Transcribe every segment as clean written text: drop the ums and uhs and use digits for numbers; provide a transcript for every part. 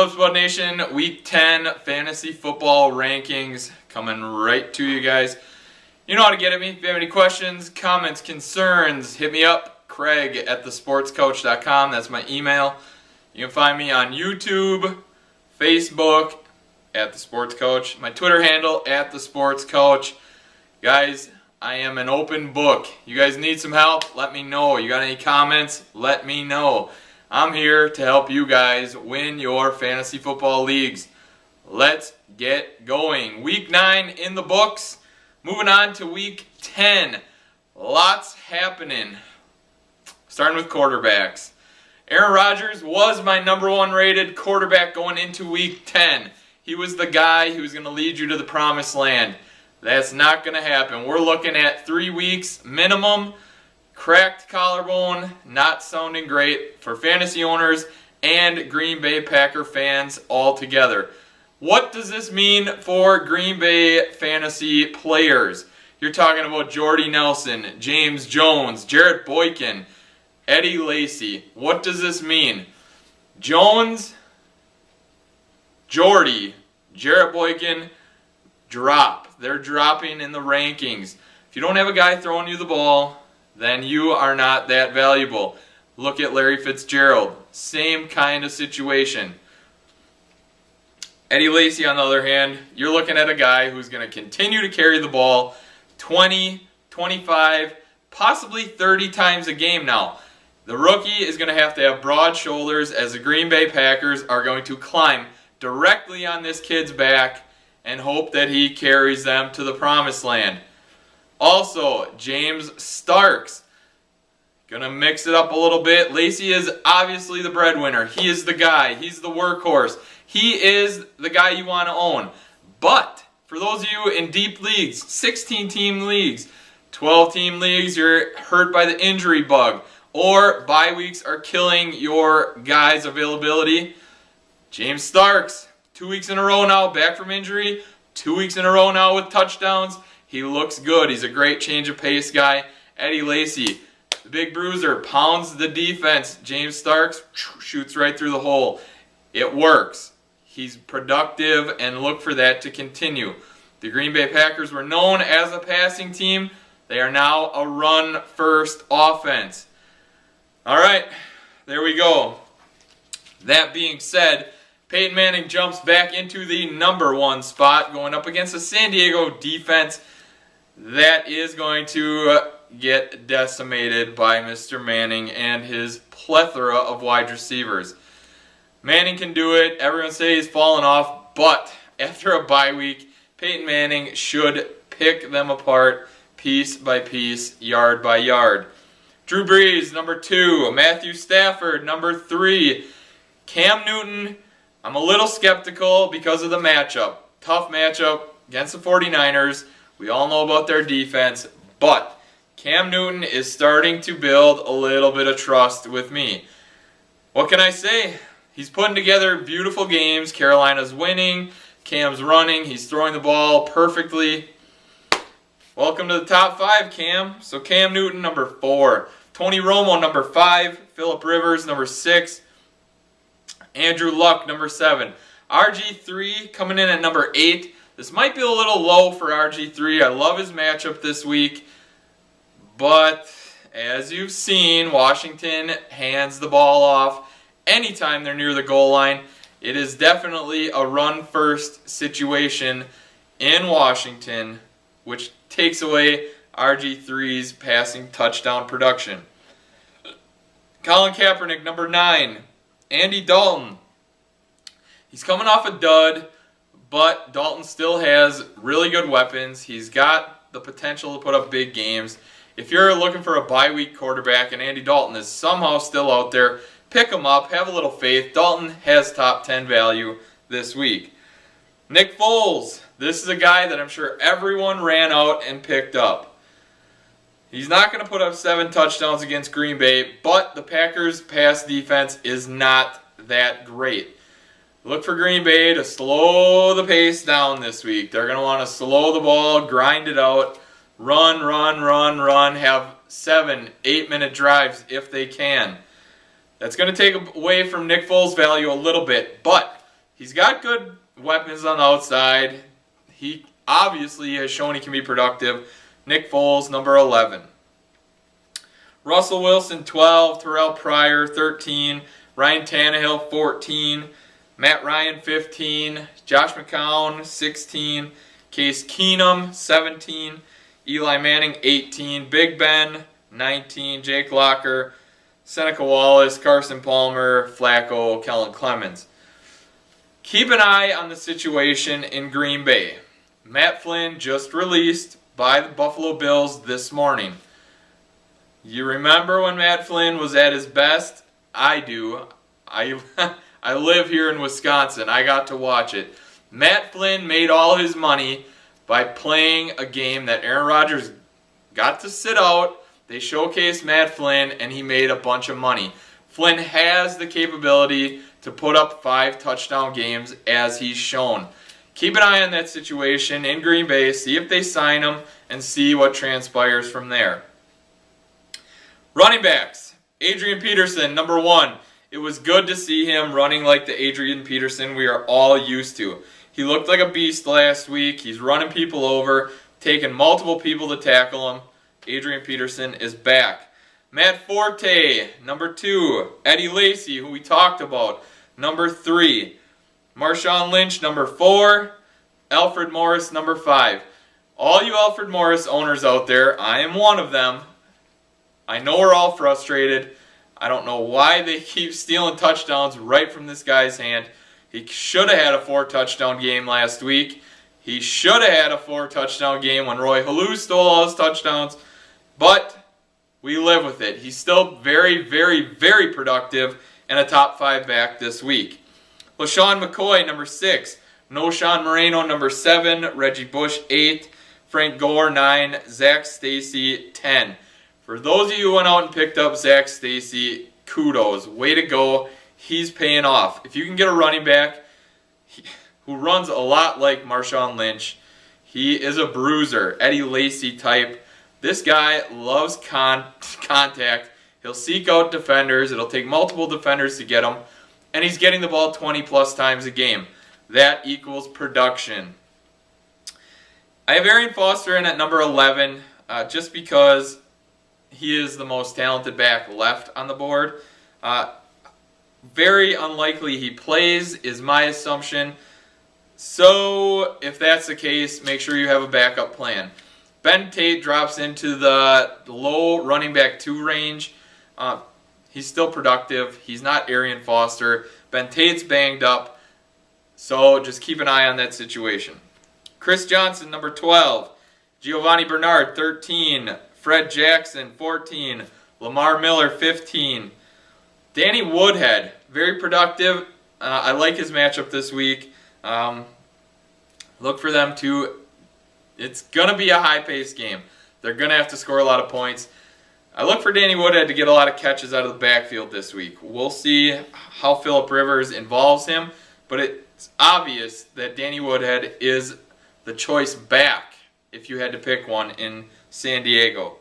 What's up, Spud Nation? Week 10 fantasy football rankings coming right to you guys. You know how to get at me. If you have any questions, comments, concerns, hit me up. Craig at thesportscoach.com. That's my email. You can find me on YouTube, Facebook at The Sports Coach, my Twitter handle at The Sports Coach. Guys, I am an open book. You guys need some help? Let me know. You got any comments? Let me know. I'm here to help you guys win your fantasy football leagues. Let's get going. Week 9 in the books. Moving on to week 10. Lots happening. Starting with quarterbacks. Aaron Rodgers was my #1 rated quarterback going into week 10. He was the guy who was going to lead you to the promised land. That's not going to happen. We're looking at 3 weeks minimum. Cracked collarbone, not sounding great for fantasy owners and Green Bay Packer fans altogether. What does this mean for Green Bay fantasy players? You're talking about Jordy Nelson, James Jones, Jarrett Boykin, Eddie Lacy. What does this mean? Jones, Jordy, Jarrett Boykin, drop. They're dropping in the rankings. If you don't have a guy throwing you the ball, then you are not that valuable. Look at Larry Fitzgerald. Same kind of situation. Eddie Lacy, on the other hand, you're looking at a guy who's going to continue to carry the ball 20, 25, possibly 30 times a game now. The rookie is going to have broad shoulders as the Green Bay Packers are going to climb directly on this kid's back and hope that he carries them to the promised land. Also, James Starks. Gonna mix it up a little bit. Lacy is obviously the breadwinner. He is the guy. He's the workhorse. He is the guy you want to own. But for those of you in deep leagues, 16-team leagues, 12-team leagues, you're hurt by the injury bug, or bye weeks are killing your guys' availability. James Starks, 2 weeks in a row now, back from injury. 2 weeks in a row now with touchdowns. He looks good. He's a great change of pace guy. Eddie Lacy, the big bruiser, pounds the defense. James Starks shoots right through the hole. It works. He's productive, and look for that to continue. The Green Bay Packers were known as a passing team. They are now a run-first offense. All right, there we go. That being said, Peyton Manning jumps back into the #1 spot, going up against the San Diego defense that is going to get decimated by Mr. Manning and his plethora of wide receivers. Manning can do it. Everyone says he's fallen off, but after a bye week, Peyton Manning should pick them apart piece by piece, yard by yard. Drew Brees, #2. Matthew Stafford, #3. Cam Newton, I'm a little skeptical because of the matchup. Tough matchup against the 49ers. We all know about their defense, but Cam Newton is starting to build a little bit of trust with me. What can I say? He's putting together beautiful games. Carolina's winning. Cam's running. He's throwing the ball perfectly. Welcome to the top 5, Cam. So Cam Newton, #4. Tony Romo, #5. Phillip Rivers, #6. Andrew Luck, #7. RG3 coming in at #8. This might be a little low for RG3. I love his matchup this week. But as you've seen, Washington hands the ball off anytime they're near the goal line. It is definitely a run-first situation in Washington, which takes away RG3's passing touchdown production. Colin Kaepernick, #9. Andy Dalton. He's coming off a dud, but Dalton still has really good weapons. He's got the potential to put up big games. If you're looking for a bye week quarterback and Andy Dalton is somehow still out there, pick him up, have a little faith. Dalton has top 10 value this week. Nick Foles. This is a guy that I'm sure everyone ran out and picked up. He's not going to put up 7 touchdowns against Green Bay, but the Packers' pass defense is not that great. Look for Green Bay to slow the pace down this week. They're going to want to slow the ball, grind it out, run, have 7-8 minute drives if they can. That's going to take away from Nick Foles' value a little bit, but He's got good weapons on the outside. He obviously has shown he can be productive. Nick Foles, number 11. Russell Wilson, 12. Terrell Pryor, 13. Ryan Tannehill, 14. Matt Ryan, 15. Josh McCown, 16. Case Keenum, 17. Eli Manning, 18. Big Ben, 19. Jake Locker, Seneca Wallace, Carson Palmer, Flacco, Kellen Clemens. Keep an eye on the situation in Green Bay. Matt Flynn just released by the Buffalo Bills this morning. You remember when Matt Flynn was at his best? I do. I live here in Wisconsin. I got to watch it. Matt Flynn made all his money by playing a game that Aaron Rodgers got to sit out. They showcased Matt Flynn, and he made a bunch of money. Flynn has the capability to put up 5 touchdown games, as he's shown. Keep an eye on that situation in Green Bay. See if they sign him, and see what transpires from there. Running backs. Adrian Peterson, number 1. It was good to see him running like the Adrian Peterson we are all used to. He looked like a beast last week. He's running people over, taking multiple people to tackle him. Adrian Peterson is back. Matt Forte, number 2. Eddie Lacy, who we talked about, number 3. Marshawn Lynch, number 4. Alfred Morris, number 5. All you Alfred Morris owners out there, I am one of them. I know we're all frustrated. I don't know why they keep stealing touchdowns right from this guy's hand. He should have had a 4-touchdown game last week. He should have had a 4-touchdown game when Roy Halou stole all his touchdowns. But we live with it. He's still very, very, very productive and a top 5 back this week. LaShawn McCoy, number 6. Noshawn Moreno, number 7. Reggie Bush, 8. Frank Gore, 9. Zach Stacy, 10. For those of you who went out and picked up Zach Stacy, kudos. Way to go. He's paying off. If you can get a running back who runs a lot like Marshawn Lynch, he is a bruiser, Eddie Lacy type. This guy loves contact. He'll seek out defenders. It'll take multiple defenders to get him. And he's getting the ball 20-plus times a game. That equals production. I have Arian Foster in at number 11 just because he is the most talented back left on the board. Very unlikely he plays is my assumption. So if that's the case, make sure you have a backup plan. Ben Tate drops into the low running back 2 range. He's still productive. He's not Arian Foster. Ben Tate's banged up. So just keep an eye on that situation. Chris Johnson, number 12. Giovanni Bernard, 13. Fred Jackson, 14. Lamar Miller, 15. Danny Woodhead, very productive. I like his matchup this week. Look for them to... It's going to be a high-paced game. They're going to have to score a lot of points. I look for Danny Woodhead to get a lot of catches out of the backfield this week. We'll see how Phillip Rivers involves him, but it's obvious that Danny Woodhead is the choice back if you had to pick one in San Diego.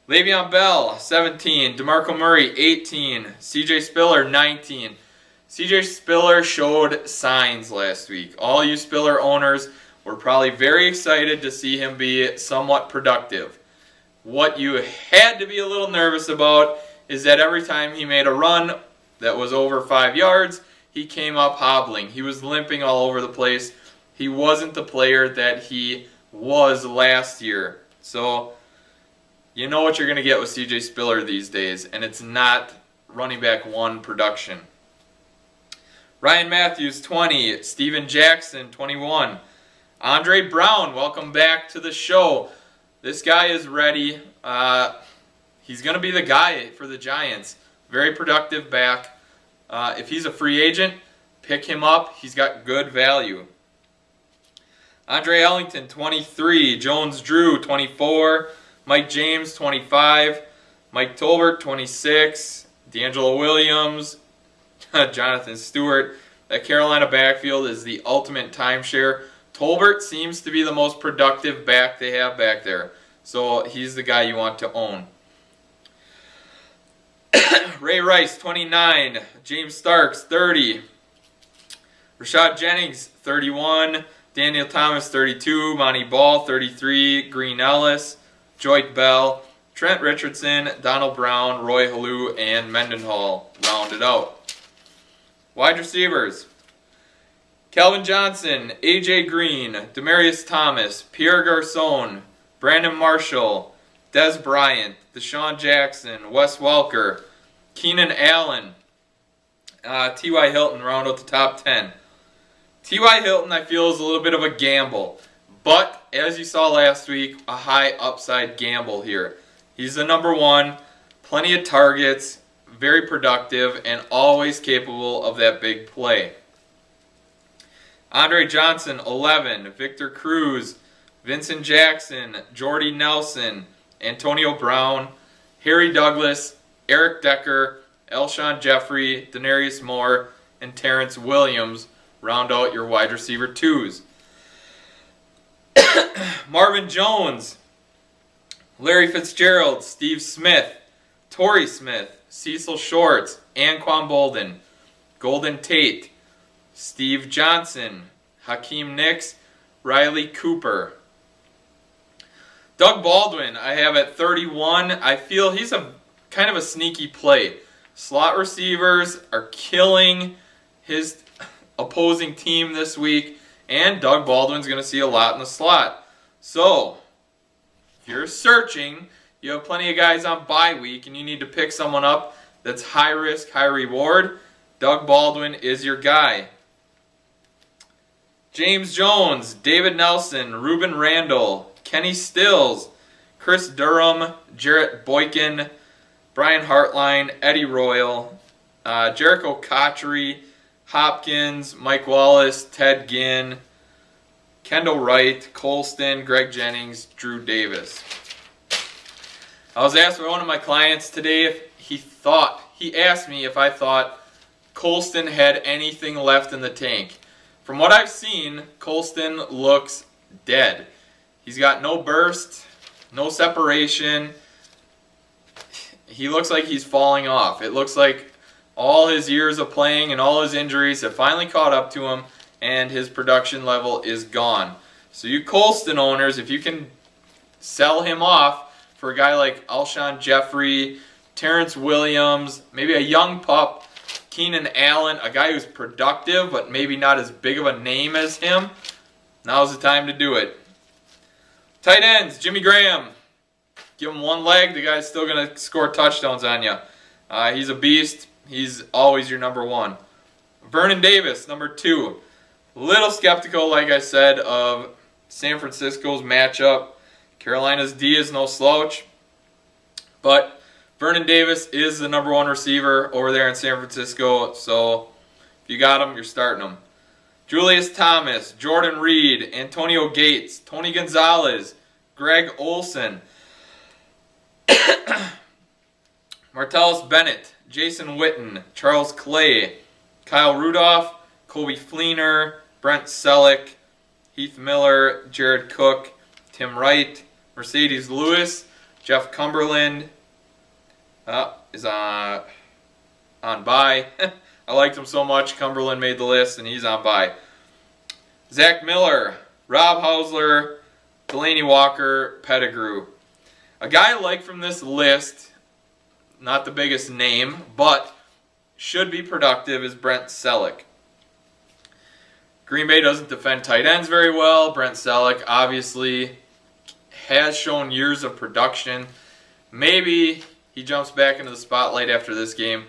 Le'Veon Bell, 17. DeMarco Murray, 18. CJ Spiller, 19. CJ Spiller showed signs last week. All you Spiller owners were probably very excited to see him be somewhat productive. What you had to be a little nervous about is that every time he made a run that was over 5 yards, he came up hobbling. He was limping all over the place. He wasn't the player that he was last year. So you know what you're going to get with CJ Spiller these days, and it's not running back 1 production. Ryan Matthews, 20. Steven Jackson, 21. Andre Brown, welcome back to the show. This guy is ready. He's going to be the guy for the Giants. Very productive back. If he's a free agent, pick him up. He's got good value. Andre Ellington, 23. Jones Drew, 24. Mike James, 25. Mike Tolbert, 26. D'Angelo Williams. Jonathan Stewart. That Carolina backfield is the ultimate timeshare. Tolbert seems to be the most productive back they have back there. So he's the guy you want to own. Ray Rice, 29. James Starks, 30. Rashad Jennings, 31. Daniel Thomas, 32. Monty Ball, 33. Green Ellis, Joyce Bell, Trent Richardson, Donald Brown, Roy Halou, and Mendenhall rounded out. Wide receivers: Calvin Johnson, A.J. Green, Demarius Thomas, Pierre Garcon, Brandon Marshall, Des Bryant, Deshaun Jackson, Wes Welker, Keenan Allen, T.Y. Hilton round out the top 10. T.Y. Hilton, I feel, is a little bit of a gamble. But, as you saw last week, a high upside gamble here. He's the number one, plenty of targets, very productive, and always capable of that big play. Andre Johnson, 11. Victor Cruz, Vincent Jackson, Jordy Nelson, Antonio Brown, Harry Douglas, Eric Decker, Alshon Jeffrey, Denarius Moore, and Terrence Williams round out your wide receiver twos. Marvin Jones, Larry Fitzgerald, Steve Smith, Torrey Smith, Cecil Shorts, Anquan Bolden, Golden Tate, Steve Johnson, Hakeem Nicks, Riley Cooper. Doug Baldwin, I have at 31. I feel he's a kind of a sneaky play. Slot receivers are killing his opposing team this week, and Doug Baldwin's going to see a lot in the slot. So, if you're searching, you have plenty of guys on bye week, and you need to pick someone up that's high risk, high reward, Doug Baldwin is your guy. James Jones, David Nelson, Ruben Randall, Kenny Stills, Chris Durham, Jarrett Boykin, Brian Hartline, Eddie Royal, Jericho Cotchery, Hopkins, Mike Wallace, Ted Ginn, Kendall Wright, Colston, Greg Jennings, Drew Davis. I was asked by one of my clients today if he asked me if I thought Colston had anything left in the tank. From what I've seen, Colston looks dead. He's got no burst, no separation. He looks like he's falling off. It looks like all his years of playing and all his injuries have finally caught up to him, and his production level is gone. So you Colston owners, if you can sell him off for a guy like Alshon Jeffrey, Terrence Williams, maybe a young pup, Keenan Allen, a guy who's productive but maybe not as big of a name as him, now's the time to do it. Tight ends, Jimmy Graham. Give him one leg, the guy's still going to score touchdowns on you. He's a beast. He's always your number one. Vernon Davis, number 2. Little skeptical, like I said, of San Francisco's matchup. Carolina's D is no slouch. But Vernon Davis is the number 1 receiver over there in San Francisco. So if you got him, you're starting him. Julius Thomas, Jordan Reed, Antonio Gates, Tony Gonzalez, Greg Olson, Martellus Bennett, Jason Witten, Charles Clay, Kyle Rudolph, Colby Fleener, Brent Selleck, Heath Miller, Jared Cook, Tim Wright, Mercedes Lewis, Jeff Cumberland is on bye. I liked him so much, Cumberland made the list, and he's on bye. Zach Miller, Rob Hausler, Delaney Walker, Pettigrew. A guy I like from this list, not the biggest name, but should be productive, is Brent Selleck. Green Bay doesn't defend tight ends very well. Brent Selleck obviously has shown years of production. Maybe he jumps back into the spotlight after this game.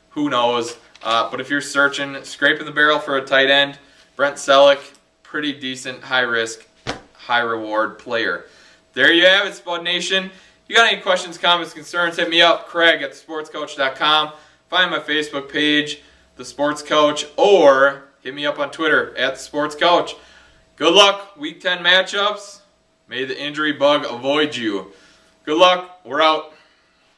Who knows? But if you're searching, scraping the barrel for a tight end, Brent Selleck, pretty decent, high risk, high reward player. There you have it, Spud Nation. If you got any questions, comments, concerns, hit me up, Craig at thesportscoach.com. Find my Facebook page, The Sports Coach, or hit me up on Twitter at The Sports Coach. Good luck, Week 10 matchups. May the injury bug avoid you. Good luck. We're out.